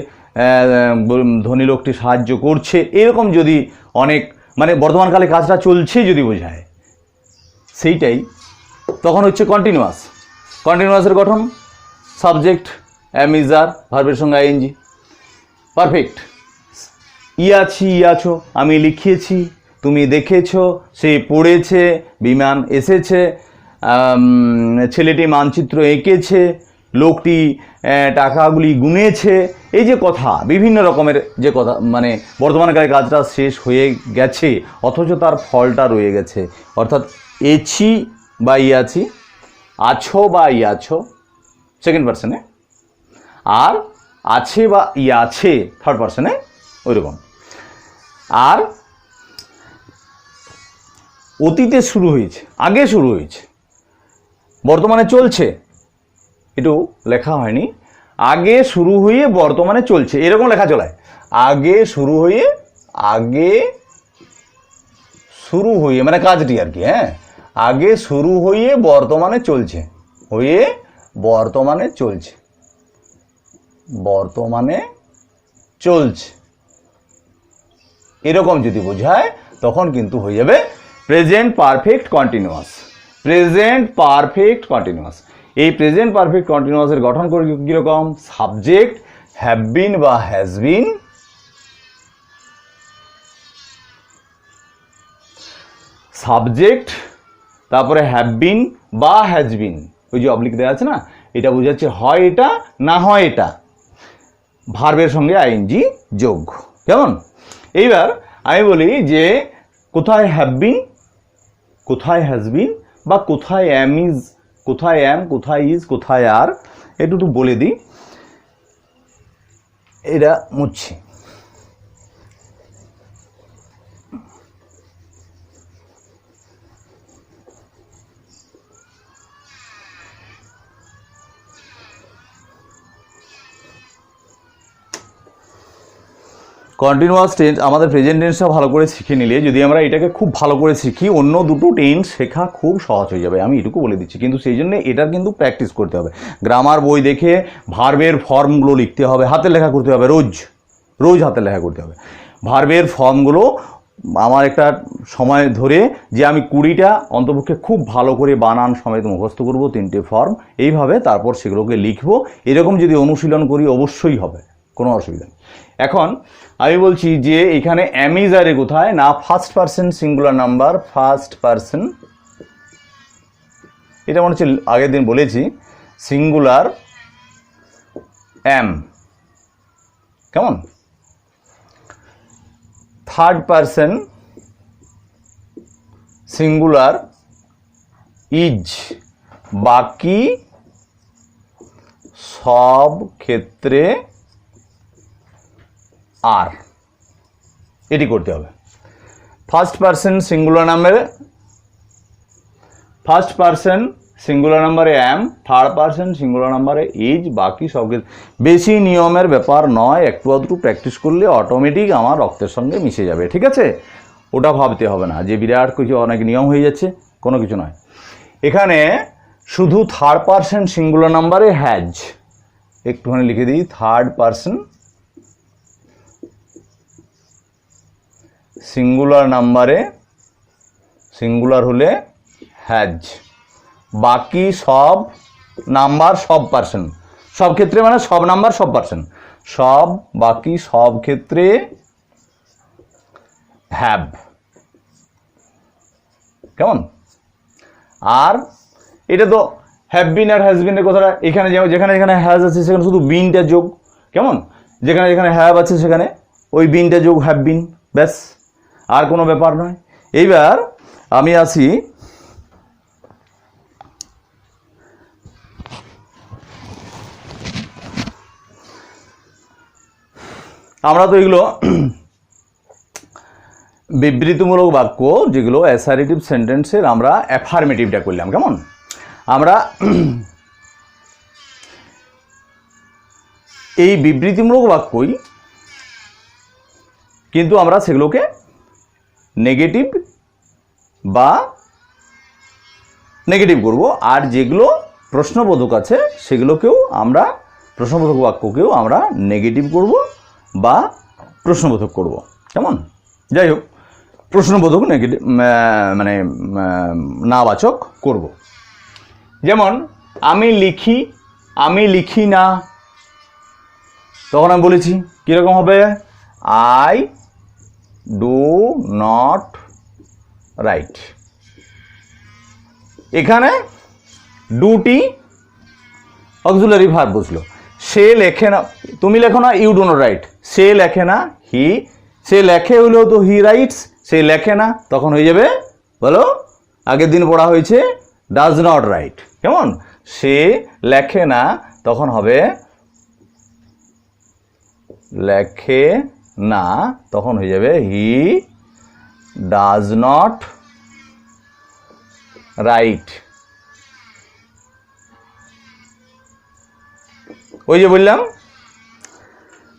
ধনী লোকটি সাহায্য করছে, এরকম যদি অনেক, মানে বর্তমানকালে কাজটা চলছে যদি বোঝায়, সেইটাই তখন হচ্ছে কন্টিনিউয়াস। কন্টিনিউয়াসের গঠন সাবজেক্ট, অ্যাম ইজ আর, ভার্বের সঙ্গে আইএনজি। পারফেক্ট, আছি, আছো, আমি লিখিয়েছি, তুমি দেখেছো, সে পড়েছে, বিমান এসেছে, ছেলেটি মানচিত্র এঁকেছে, লোকটি টাকাগুলি গুনেছে। এই যে কথা, বিভিন্ন রকমের যে কথা, মানে বর্তমানকালে কাজটা শেষ হয়ে গেছে অথচ তার ফলটা রয়ে গেছে, অর্থাৎ এছি বা আছি, আছো বা আছো সেকেন্ড পার্সনে, আর আছে বা আছে থার্ড পার্সনে, ওইরকম। আর অতীতে শুরু হয়েছে, আগে শুরু হয়েছে, বর্তমানে চলছে, একটু লেখা হয়নি, আগে শুরু হয়ে বর্তমানে চলছে, এরকম লেখা চলায়। আগে শুরু হয়ে মানে কাজটি আর কি। হ্যাঁ, আগে শুরু হয়ে বর্তমানে চলছে, বর্তমানে চলছে, এরকম যদি বোঝায় তখন কিন্তু হয়ে যাবে present perfect continuous. Present perfect continuous, এই প্রেজেন্ট পারফেক্ট কন্টিনিউয়াসের গঠন করে কীরকম? সাবজেক্ট হ্যাভ বিন বা হ্যাজ বিন, সাবজেক্ট, তারপরে হ্যাভ বিন বা হ্যাজ বিন, ওই যে অবলিক দেওয়া আছে না, এটা বোঝাচ্ছে হয় এটা না হয় এটা, ভার্বের সঙ্গে আইএনজি যোগ, কেমন। এইবার আমি বলি যে কোথায় হ্যাভ বিন, কোথায় হ্যাজ বিন, বা কোথায় অ্যাম ইজ, কোথায় অ্যাম, কোথায় ইজ, কোথায় আর, একটু বলে দিই, এটা মুছছি। কন্টিনিউয়াস টেন্স, আমাদের প্রেজেন্ট টেন্সটা ভালো করে শিখে নিলে, যদি আমরা এটাকে খুব ভালো করে শিখি, অন্য দুটো টেন্স শেখা খুব সহজ হয়ে যাবে, আমি এটুকু বলে দিচ্ছি। কিন্তু সেই জন্য এটার কিন্তু প্র্যাকটিস করতে হবে, গ্রামার বই দেখে ভার্বের ফর্মগুলো লিখতে হবে, হাতের লেখা করতে হবে, রোজ হাতের লেখা করতে হবে ভার্বের ফর্মগুলো। আমার একটা সময় ধরে যে আমি 20টা অন্তপক্ষে খুব ভালো করে বানান সমেত মুখস্থ করব, 3টে ফর্ম, এইভাবে তারপর সেগুলোকে লিখবো। এরকম যদি অনুশীলন করি অবশ্যই হবে, কোনো অসুবিধা নেই। এখন আমি বলছি যে এখানে অ্যামিজারে কোথায় না, first person singular number, first person, এটা মনে হচ্ছে আগের দিন বলেছি, সিঙ্গুলার am, কেমন? থার্ড পারসন সিঙ্গুলার ইজ, বাকি সব ক্ষেত্রে আর, এটি করতে হবে। ফার্স্ট পারসন সিঙ্গুলার নাম্বারে am, থার্ড পারসন সিঙ্গুলার নাম্বারে ইজ, বাকি সব ক্ষেত্রে। বেশি নিয়মের ব্যাপার নয়, একটু আধটু প্র্যাকটিস করলে অটোমেটিক আমার রক্তের সঙ্গে মিশে যাবে, ঠিক আছে? ওটা ভাবতে হবে না যে বিরাট কিছু অনেক নিয়ম হয়ে যাচ্ছে, কোনো কিছু নয়। এখানে শুধু থার্ড পারসন সিঙ্গুলার নাম্বারে হ্যাজ, একটুখানি লিখে দিই, থার্ড পারসন সিঙ্গুলার নাম্বারে, সিঙ্গুলার হলে হ্যাজ, বাকি সব নাম্বার সব পার্সন, সব ক্ষেত্রে মানে সব নাম্বার সব পার্সন, সব বাকি সব ক্ষেত্রে হ্যাভ, কেমন? আর এটা তো হ্যাভ বিন আর হ্যাজ বিনের কথাটা এখানে যেখানে যেখানে হ্যাজ আছে সেখানে শুধু বিনটা যোগ, কেমন? যেখানে যেখানে হ্যাভ আছে সেখানে ওই বিনটা যোগ, হ্যাভ বিন, ব্যাস, আর কোনো ব্যাপার নয়। এইবার আমি আসি আমরা তো এগুলো বিবৃতিমূলক বাক্য যেগুলো অ্যাসারেটিভ সেন্টেন্সের আমরা অ্যাফার্মেটিভটা করলাম, কেমন? আমরা এই বিবৃতিমূলক বাক্যই কিন্তু আমরা সেগুলোকে নেগেটিভ বা নেগেটিভ করব, আর যেগুলো প্রশ্নবোধক আছে সেগুলোকেও আমরা, প্রশ্নবোধক বাক্যকেও আমরা নেগেটিভ করব বা প্রশ্নবোধক করব, কেমন? যাই হোক, প্রশ্নবোধক নেগেটিভ মানে নাবাচক করব। যেমন আমি লিখি না, তখন আমি বলেছি কীরকম হবে? I do not right. এখানে ডুটি অক্সিলারি ভার্ব বসলো। সে লেখে না, তুমি লেখো না, ইউ ডু নট রাইট। সে লেখে না, সে লেখে হলেও তো হি রাইটস, সে লেখে না, তখন হয়ে যাবে, বলো, আগের দিন পড়া হয়েছে ডাজ নট রাইট, কেমন? সে লেখে না, তখন হবে লেখে না, তখন হয়ে যাবে হি ডাজ নট রাইট। ওই যে বললাম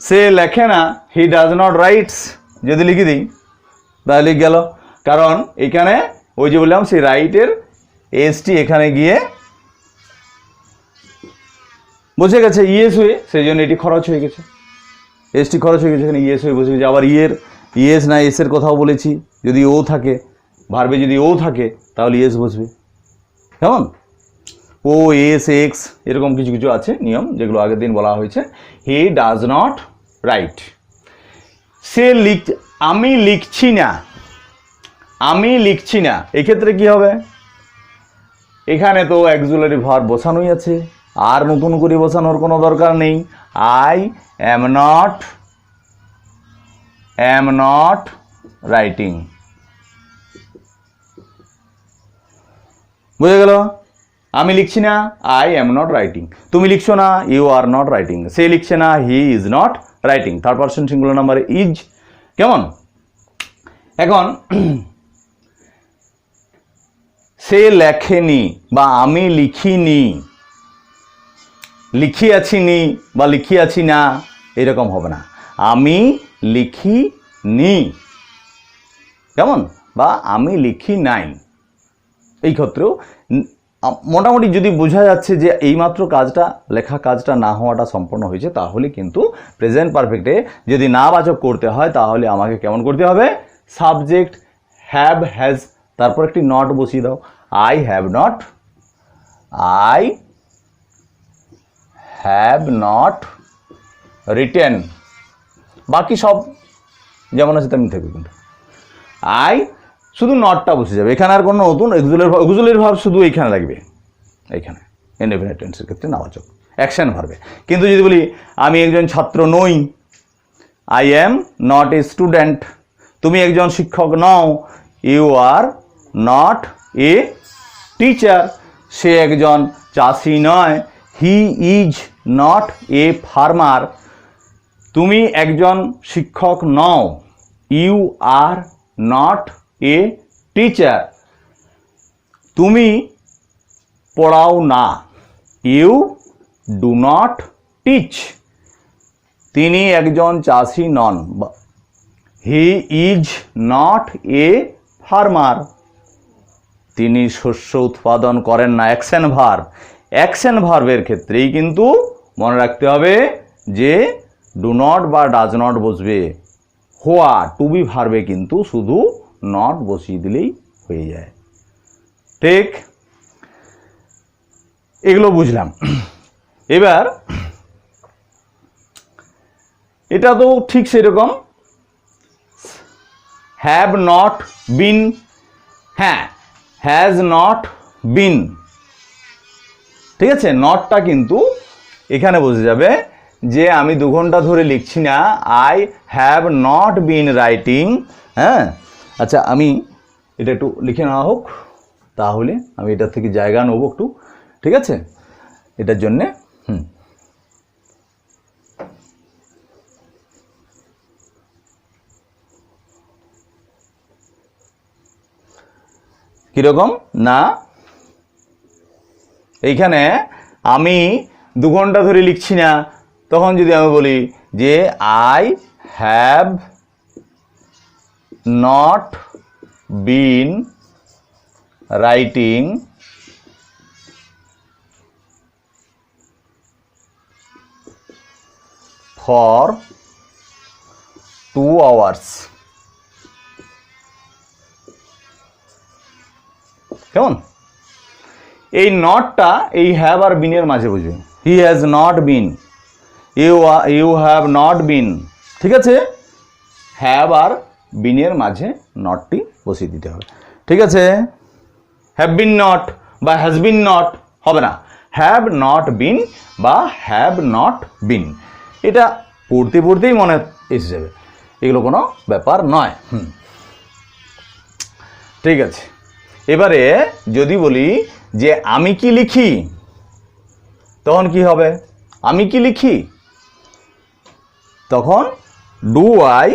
সে লেখে না, হি ডাজ নট রাইটস, যদি লিখে দিই তাহলে লিখ গেল, কারণ এখানে ওই যে বললাম সেই রাইটের এসটি এখানে গিয়ে বসে গেছে ইয়েস হয়ে, সেই জন্য এটি খরচ হয়ে গেছে, এসটি খরচ হয়ে গেছে, এখানে ইয়েস হয়ে বসে গেছে। আবার ইয়েস না এসের কথাও বলেছি, যদি ও থাকে, ভার্বে যদি ও থাকে তাহলে ইয়েস বসবে, কেমন? ও এস এক্স এরকম কিছু কিছু আছে নিয়ম, যেগুলো আগের দিন বলা হয়েছে। He does not write. সে আমি লিখছি না, এক্ষেত্রে কি হবে? এখানে তো অক্সিলারি ভার্ব বসানোই আছে, আর নতুন করে বসানোর কোনো দরকার নেই। আই অ্যাম নট রাইটিং, বুঝে গেল? আমি লিখছি না, আই অ্যাম নট রাইটিং। তুমি লিখছো না, ইউ আর নট রাইটিং। সে লিখছে না, হি is not writing. Third person singular নাম্বারে ইজ, কেমন? এখন সে লেখেনি বা আমি লিখিনি, লিখিয়াছি নি বা লিখিয়াছি না, এরকম হবে না। আমি লিখিনি, কেমন? বা আমি লিখি নাই। এই ক্ষেত্রেও মোটামুটি যদি বোঝা যাচ্ছে যে এইমাত্র কাজটা, লেখা কাজটা না হওয়াটা সম্পন্ন হয়েছে, তাহলে কিন্তু প্রেজেন্ট পারফেক্টে যদি নাবাচক করতে হয় তাহলে আমাকে কেমন করতে হবে? সাবজেক্ট হ্যাভ, হ্যাজ, তারপর একটি নট বসিয়ে দাও। আই হ্যাভ নট রিটেন, বাকি সব যেমন আছে তেমনি থাকবে, কিন্তু আই শুধু নটটা বসে যাবে। এখানে আর কোনো নতুন অক্সিলারি ভার্ব শুধু এইখানে লাগবে, এইখানে ইনডেফিনিট টেন্সের ক্ষেত্রে নাবাচক। অ্যাকশন ভার্বে। কিন্তু যদি বলি আমি একজন ছাত্র নই, I am not a student, তুমি একজন শিক্ষক নও, you are not a teacher, সে একজন চাষি নয়, he is not a farmer, তুমি একজন শিক্ষক নও, you are not a teacher, তুমি পড়াও না, ইউ ডু নট টিচ, তিনি একজন চাষি নন, he is not a farmer, তিনি শস্য উৎপাদন করেন না। অ্যাকশন ভার্ব, অ্যাকশন ভার্বের ক্ষেত্রেই কিন্তু মনে রাখতে হবে যে ডু নট বা ডাজ নট বসবে, হোয়া টু বি ভার্বে কিন্তু শুধু নট বসিয়ে দিলেই হয়ে যায়। ঠিক, এগুলো বুঝলাম। এবার এটা তো ঠিক সেরকম, হ্যাভ নট বিন, হ্যাঁ হ্যাজ নট বিন, ঠিক আছে, নটটা কিন্তু এখানে বসে যাবে যে আমি 2 ঘন্টা ধরে লিখছি না, I have not been writing. হ্যাঁ, আচ্ছা আমি এটা একটু লিখে নেওয়া হোক, তাহলে আমি এটার থেকে জায়গা নেবো একটু, ঠিক আছে, এটার জন্যে। কীরকম না, এইখানে আমি 2 ঘন্টা ধরে লিখছি না, তখন যদি আমি বলি যে I have not been writing for 2 hours, কেমন? এই নটটা এই হ্যাভ আর বিনের মাঝে বুঝবে, he has not been, you have not been, ঠিক আছে, হ্যাভ আর বিনের মাঝে নটটি বসিয়ে দিতে হবে, ঠিক আছে। হ্যাভ বিন নট বা হ্যাজ বিন নট হবে না, হ্যাভ নট বিন বা হ্যাভ নট বিন, এটা পড়তে পড়তেই মনে এসে যাবে, এগুলো কোনো ব্যাপার নয়। ঠিক আছে, এবারে যদি বলি যে আমি কি লিখি, তখন কি হবে? আমি কি লিখি, তখন ডু আই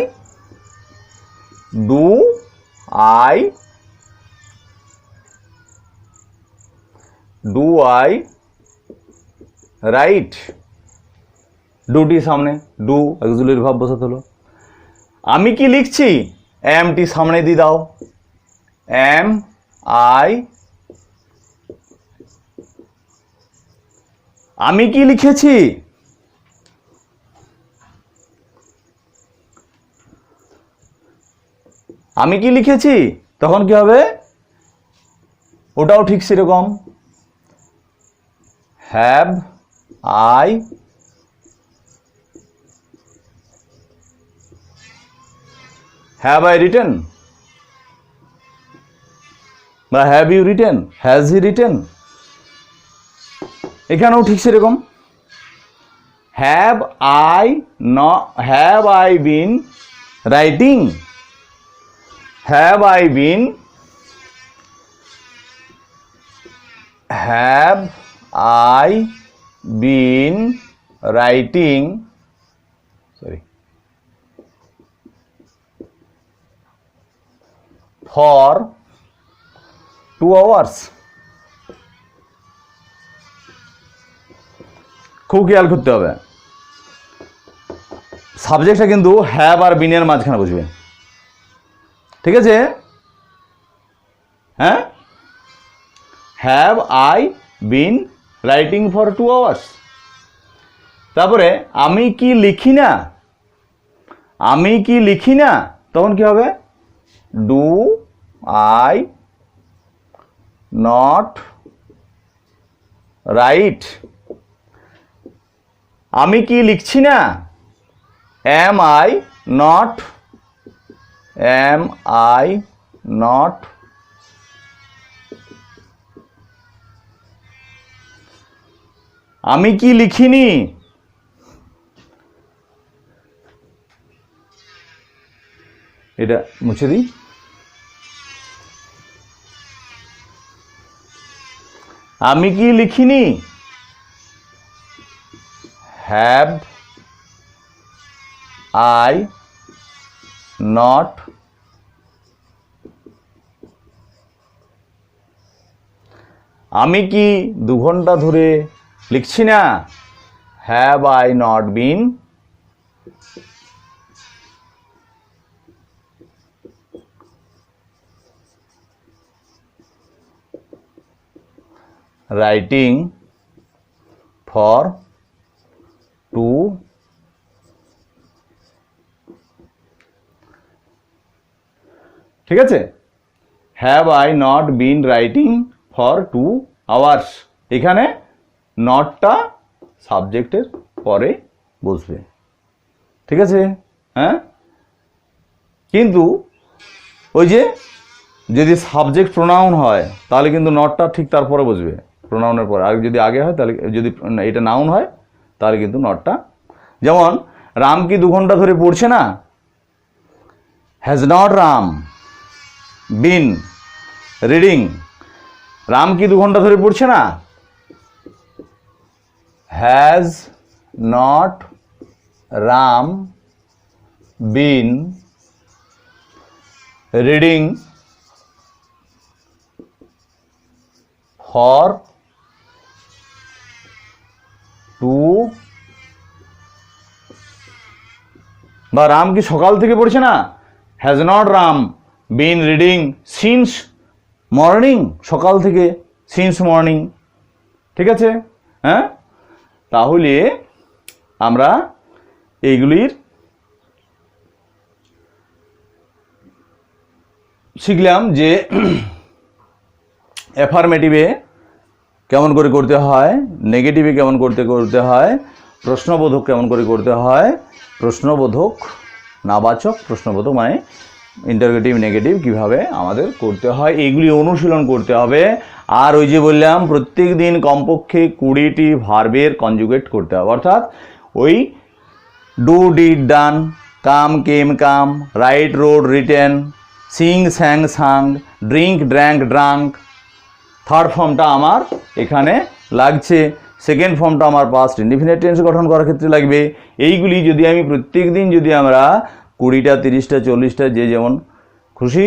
রাইট, ডুটি সামনে, ডু অক্সিলারি ভার্ব বসাতে হলো। আমি কি লিখছি, এমটি সামনে দিয়ে দাও, এম আই, আমি কি লিখেছি, আমি কি লিখেছি, তখন কি হবে? ওটাও ঠিক সেরকম, হ্যাভ আই রিটেন বা have you written, has he written, এখানেও ঠিক সেরকম, have I been writing, have I been writing, sorry, for 2 hours। খুব খেয়াল করতে হবে, সাবজেক্টটা কিন্তু হ্যাভ আর বিনের মাঝখানে বুঝবে, ঠিক আছে। হ্যাঁ, have I been writing for 2 hours। তারপরে আমি কি লিখি না, আমি কি লিখি না, তখন কি হবে? ডু আই নট রাইট, আমি কি লিখছি না, এম আই নট আমি কি লিখিনি, এটা মুছে দিই। আমি কি লিখিনি, হ্যাভ আই নট আমি কি 2 ঘন্টা ধরে লিখছি না, have I not been writing for 2 ঠিক আছে, have I not been writing for 2 hours. এখানে নটটা সাবজেক্টের পরে বসবে, ঠিক আছে। হ্যাঁ, কিন্তু ওই যে যদি সাবজেক্ট প্রোনাউন হয় তাহলে কিন্তু নটটা ঠিক তারপরে বসবে, প্রোনাউনের পরে। আর যদি আগে হয় তাহলে, যদি এটা নাউন হয় তাহলে কিন্তু নটটা, যেমন রাম কি 2 ঘন্টা ধরে পড়ছে না, has not Ram been reading. Ram কি 2 ঘন্টা ধরে পড়ছে না, has not Ram been reading for 2, বা রাম কি সকাল থেকে পড়ছে না, has not Ram been reading since morning, সকাল থেকে, সিন্স মর্নিং, ঠিক আছে। হ্যাঁ, তাহলে আমরা এইগুলির শিখলাম যে অ্যাফার্মেটিভে কেমন করে করতে হয়, নেগেটিভে কেমন করতে হয়, প্রশ্নবোধক কেমন করে করতে হয়, প্রশ্নবোধক নাবাচক, প্রশ্নবোধক মানে ইন্টারোগেটিভ নেগেটিভ কিভাবে আমাদের করতে হয়, এইগুলি অনুশীলন করতে হবে। আর ওই যে বললাম প্রত্যেক দিন কমপক্ষে 20টি ভার্বের কনজুগেট করতে হবে, অর্থাৎ ওই do did done, come came come, write rode written, sing sang sung, drink drank drunk. Third ফর্মটা আমার এখানে লাগছে, সেকেন্ড ফর্মটা আমার পাস্ট ইনডিফিনিট টেন্স গঠন করার ক্ষেত্রে লাগবে। এইগুলি যদি আমি প্রত্যেক দিন যদি আমরা 20টা 30টা 40টা যে যেমন খুশি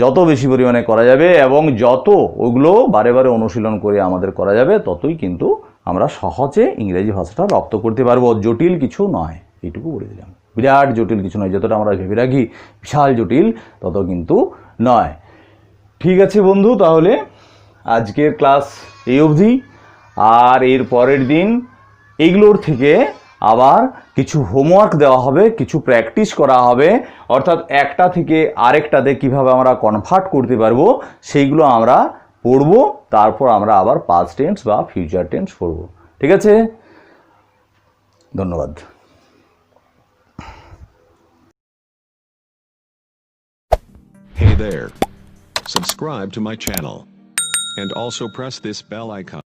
যত বেশি পরিমাণে করা যাবে এবং যত ওগুলো বারে বারে অনুশীলন করে আমাদের করা যাবে, ততই কিন্তু আমরা সহজে ইংরেজি ভাষাটা রপ্ত করতে পারবো। জটিল কিছু নয়, এইটুকু বলে দিলাম। বিরাট জটিল কিছু নয়, যতটা আমরা ভেবে রাখি বিশাল জটিল তত কিন্তু নয়। ঠিক আছে বন্ধু, তাহলে আজকের ক্লাস এই অবধি। আর এর পরের দিন এইগুলোর থেকে আবার কিছু হোমওয়ার্ক দেওয়া হবে, কিছু প্র্যাকটিস করা হবে, অর্থাৎ একটা থেকে আরেকটাতে কিভাবে আমরা কনভার্ট করতে পারবো সেইগুলো আমরা পড়ব। তারপর আমরা আবার পাস্ট টেন্স বা ফিউচার টেন্স পড়ব, ঠিক আছে। ধন্যবাদ। Hey there. Subscribe to my channel. And also press this bell icon.